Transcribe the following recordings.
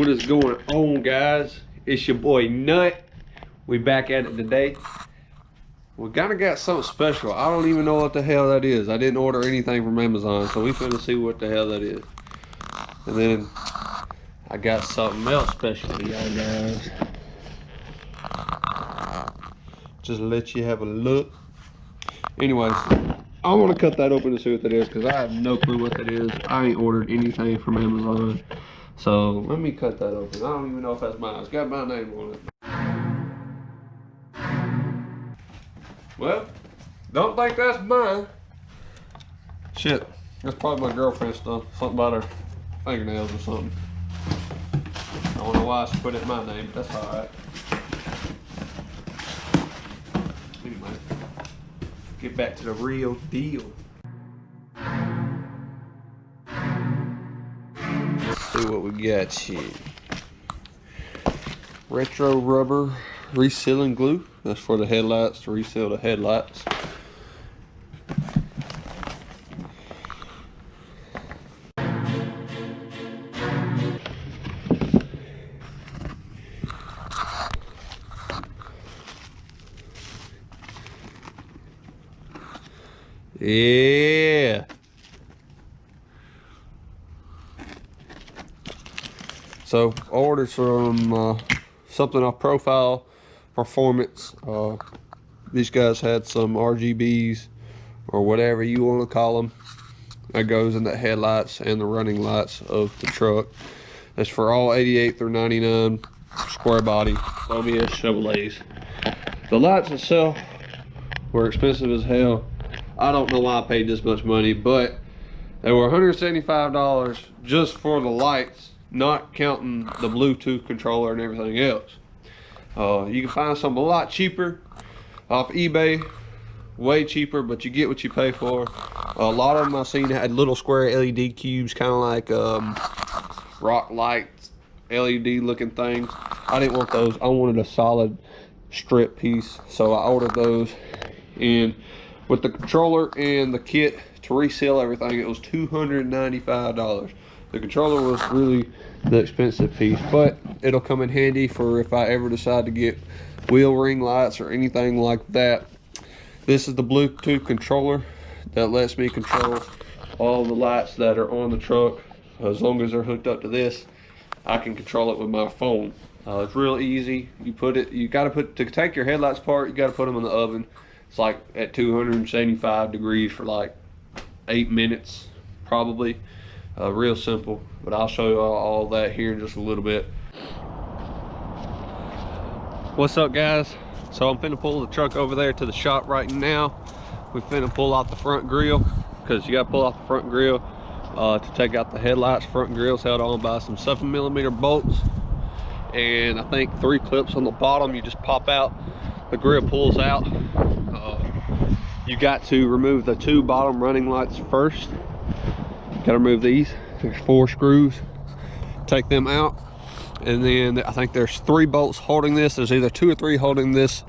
What is going on, guys? It's your boy Nut. We back at it today. We kinda got something special. I don't even know what the hell that is. I didn't order anything from Amazon, so we finna see what the hell that is. And then I got something else special for y'all guys. Just let you have a look. Anyways, I want to cut that open to see what that is because I have no clue what that is. I ain't ordered anything from Amazon. So let me cut that open. I don't even know if that's mine. It's got my name on it. Well, don't think that's mine. Shit, that's probably my girlfriend's stuff. Something about her fingernails or something. I don't know why she put it in my name, but that's alright. Anyway, get back to the real deal. Let's see what we got here. Retro rubber resealing glue. That's for the headlights, to reseal the headlights. Yeah. So I ordered some something off Profile Performance. These guys had some RGBs or whatever you want to call them. That goes in the headlights and the running lights of the truck. That's for all 88 through 99 square body OBS Chevrolets. The lights itself were expensive as hell. I don't know why I paid this much money, but they were $175 just for the lights, not counting the Bluetooth controller and everything else. You can find some a lot cheaper off eBay, way cheaper, but you get what you pay for. A lot of them I've seen had little square LED cubes, kind of like rock lights, LED looking things. I didn't want those. I wanted a solid strip piece, so I ordered those. And with the controller and the kit to reseal everything, it was $295. The controller was really the expensive piece, but it'll come in handy for if I ever decide to get wheel ring lights or anything like that. This is the Bluetooth controller that lets me control all the lights that are on the truck. As long as they're hooked up to this, I can control it with my phone. It's real easy. You gotta to take your headlights apart, you gotta put them in the oven. It's like at 275 degrees for like 8 minutes, probably. Real simple, but I'll show you all that here in just a little bit. What's up, guys? So I'm finna pull the truck over there to the shop right now. We finna pull out the front grille, because you gotta pull out the front grille to take out the headlights. Front grille's held on by some 7mm bolts, and I think 3 clips on the bottom. You just pop out, the grille pulls out. You got to remove the 2 bottom running lights first. Got to remove these. There's 4 screws. Take them out, and then I think there's 3 bolts holding this. There's either 2 or 3 holding this.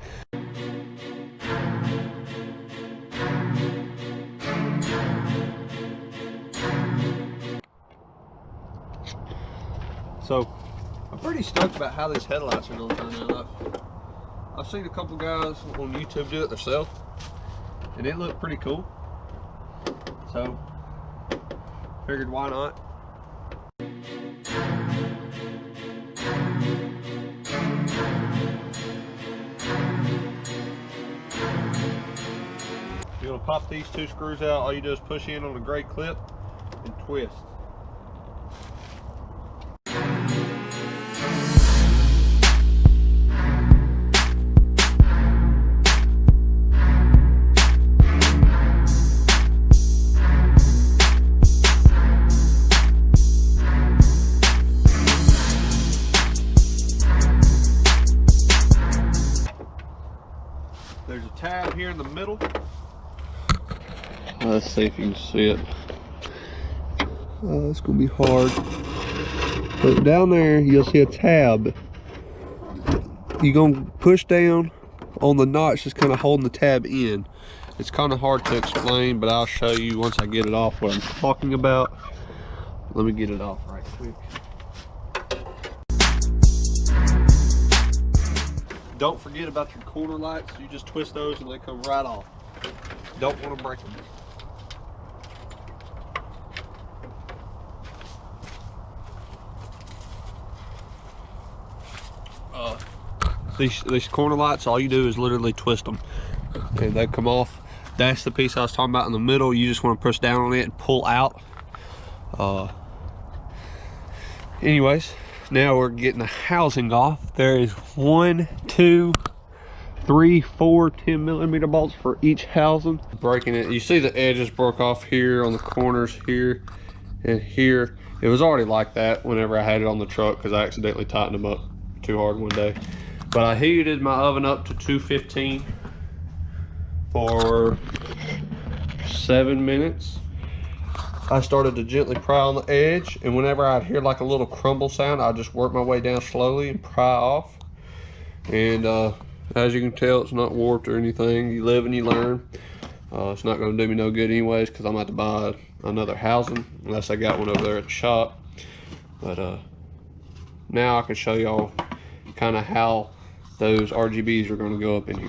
So I'm pretty stoked about how these headlights are going to turn out. I've seen a couple guys on YouTube do it themselves, and it looked pretty cool. So figured why not. If you want to pop these 2 screws out, all you do is push in on a gray clip and twist. There's a tab here in the middle. Let's see if you can see it. It's gonna be hard. But down there, you'll see a tab. You're gonna push down on the notch, just kind of holding the tab in. It's kind of hard to explain, but I'll show you once I get it off what I'm talking about. Let me get it off right quick. Don't forget about your corner lights. You just twist those and they come right off. Don't want to break them. These corner lights, all you do is literally twist them and they come off. That's the piece I was talking about in the middle. You just want to push down on it and pull out. Anyways, now we're getting the housing off. There is 1, 2, 3, 4 10mm bolts for each housing. Breaking it, you see the edges broke off here on the corners here and here. It was already like that whenever I had it on the truck because I accidentally tightened them up too hard one day. But I heated my oven up to 215 for 7 minutes. I started to gently pry on the edge, and whenever I'd hear like a little crumble sound, I'd just work my way down slowly and pry off. And as you can tell, it's not warped or anything. You live and you learn. It's not going to do me no good anyways because I'm about to buy another housing unless I got one over there at the shop. But now I can show y'all kind of how those RGBs are going to go up in here.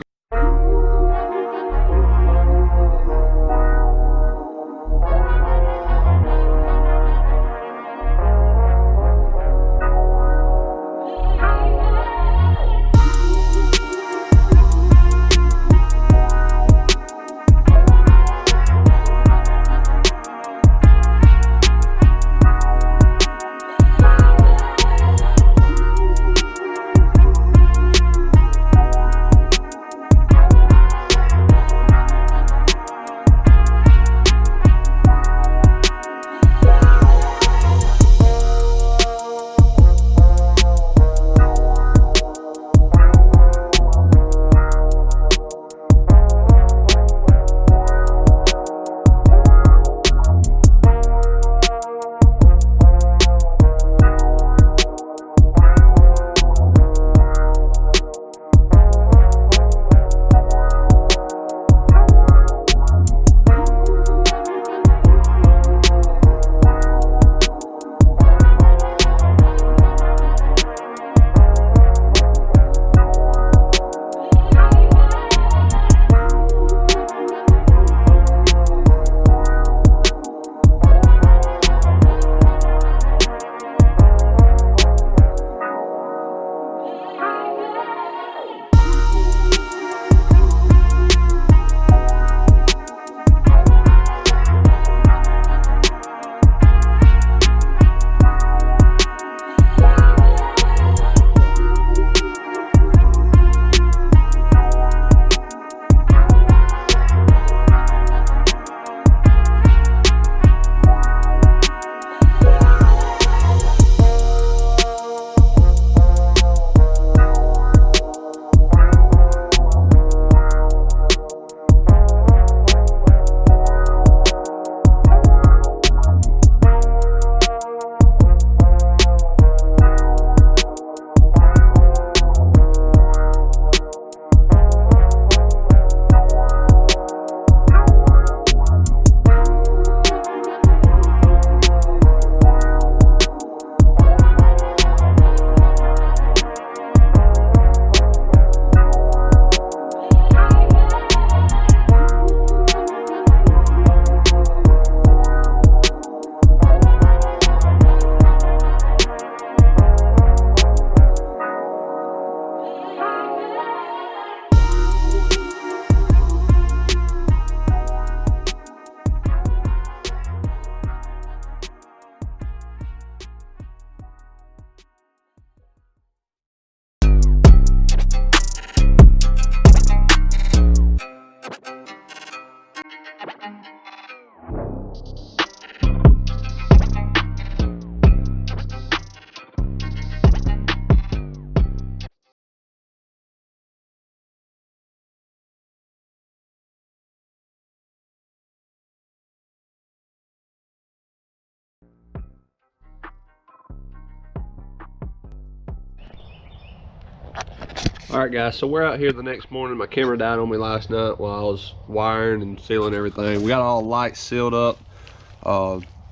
All right guys, so we're out here the next morning. My camera died on me last night while I was wiring and sealing everything. We got all the lights sealed up,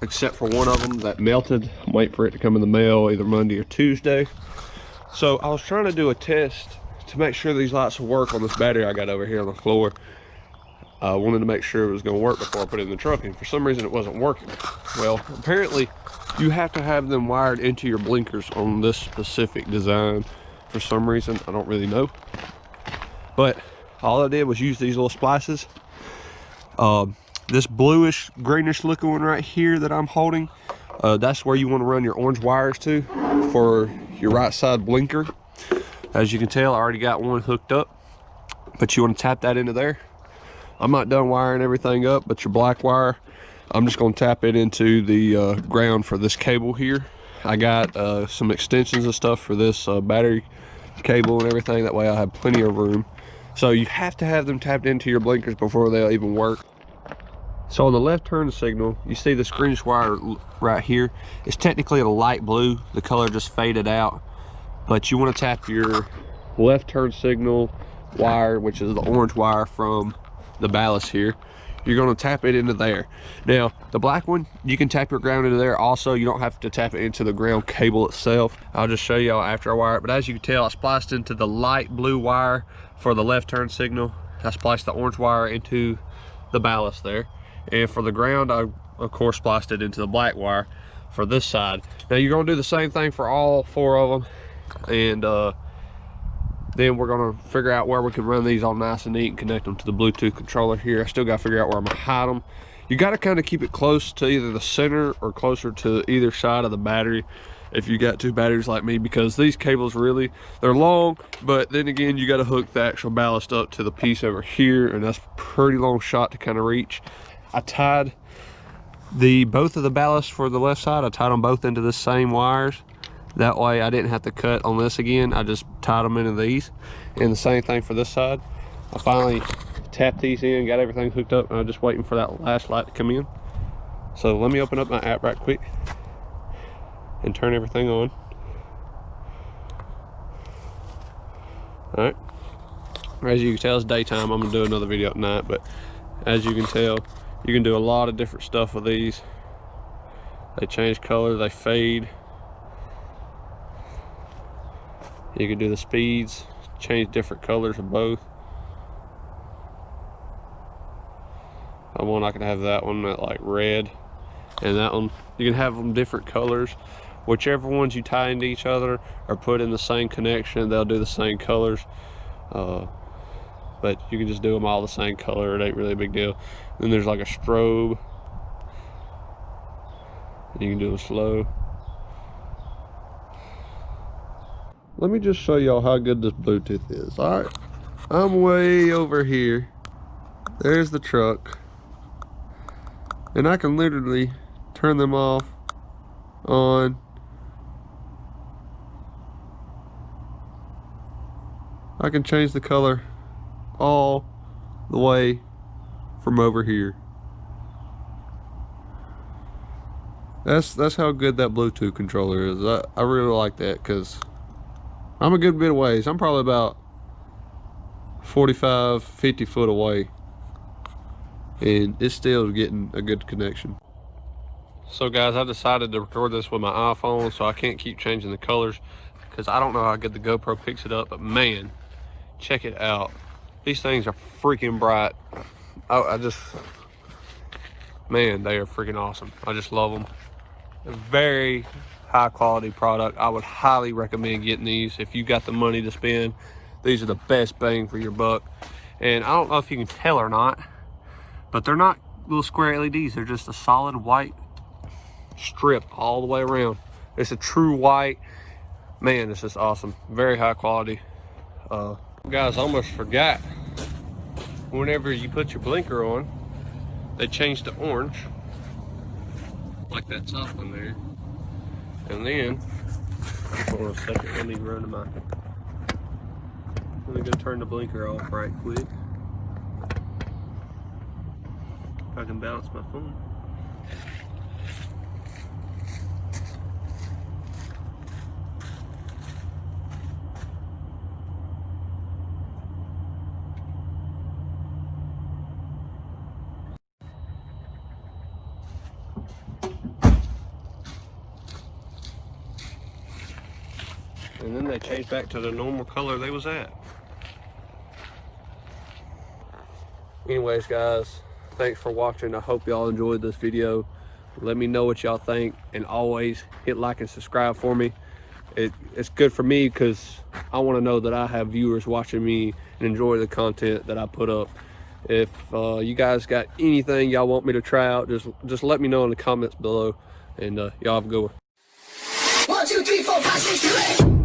except for one of them that melted. I'm waiting for it to come in the mail either Monday or Tuesday. So I was trying to do a test to make sure these lights will work on this battery I got over here on the floor, I wanted to make sure it was going to work before I put it in the truck, and for some reason it wasn't working. Well, apparently you have to have them wired into your blinkers on this specific design for some reason. I don't really know, but all I did was use these little splices. This bluish greenish looking one right here that I'm holding, that's where you want to run your orange wires to for your right side blinker. As you can tell, I already got one hooked up, but you want to tap that into there. I'm not done wiring everything up, but your black wire, I'm just going to tap it into the ground for this cable here. I got some extensions and stuff for this battery cable and everything. That way I have plenty of room. So you have to have them tapped into your blinkers before they'll even work. So on the left turn signal, you see this greenish wire right here. It's technically a light blue. The color just faded out. But you want to tap your left turn signal wire, which is the orange wire from the ballast here. You're going to tap it into there. Now, the black one, you can tap your ground into there also. You don't have to tap it into the ground cable itself. I'll just show y'all after I wire it. But as you can tell, I spliced into the light blue wire for the left turn signal. I spliced the orange wire into the ballast there. And for the ground, I of course spliced it into the black wire for this side. Now you're going to do the same thing for all four of them, and then we're going to figure out where we can run these all nice and neat and connect them to the Bluetooth controller here. I still got to figure out where I'm going to hide them. You got to kind of keep it close to either the center or closer to either side of the battery if you got two batteries like me, because these cables really, they're long, but then again you got to hook the actual ballast up to the piece over here, and that's a pretty long shot to kind of reach. I tied both of the ballasts for the left side, I tied them both into the same wires. That way I didn't have to cut on this again. I just tied them into these. And the same thing for this side. I finally tapped these in, got everything hooked up, and I'm just waiting for that last light to come in. So let me open up my app right quick and turn everything on. All right. As you can tell, it's daytime. I'm gonna do another video at night, but as you can tell, you can do a lot of different stuff with these. They change color, they fade. You can do the speeds, change different colors of both. I can have that one at like red, and that one, you can have them different colors. Whichever ones you tie into each other or put in the same connection, they'll do the same colors. But you can just do them all the same color. It ain't really a big deal. Then there's like a strobe. You can do them slow. Let me just show y'all how good this Bluetooth is. All right, I'm way over here. There's the truck. And I can literally turn them off, on. I can change the color all the way from over here. That's how good that Bluetooth controller is. I really like that, because I'm a good bit of ways. I'm probably about 45, 50 foot away, and it's still getting a good connection. So guys, I decided to record this with my iPhone, so I can't keep changing the colors because I don't know how good the GoPro picks it up, but man, check it out. These things are freaking bright. Man, they are freaking awesome. I just love them. A very high quality product. I would highly recommend getting these if you got the money to spend. These are the best bang for your buck. And I don't know if you can tell or not, but they're not little square LEDs. They're just a solid white strip all the way around. It's a true white. Man, this is awesome. Very high quality. Guys, I almost forgot. Whenever you put your blinker on, they change to orange, like that top one there. And then, hold on a second, let me run to my, let me go turn the blinker off right quick. If I can balance my phone. And then they change back to the normal color they was at. Anyways, guys, thanks for watching. I hope y'all enjoyed this video. Let me know what y'all think, and always hit like and subscribe for me. It's good for me because I want to know that I have viewers watching me and enjoy the content that I put up. If you guys got anything y'all want me to try out, just let me know in the comments below, and y'all have a good one. 1, 2, 3, 4, 5, 6, 7, 8.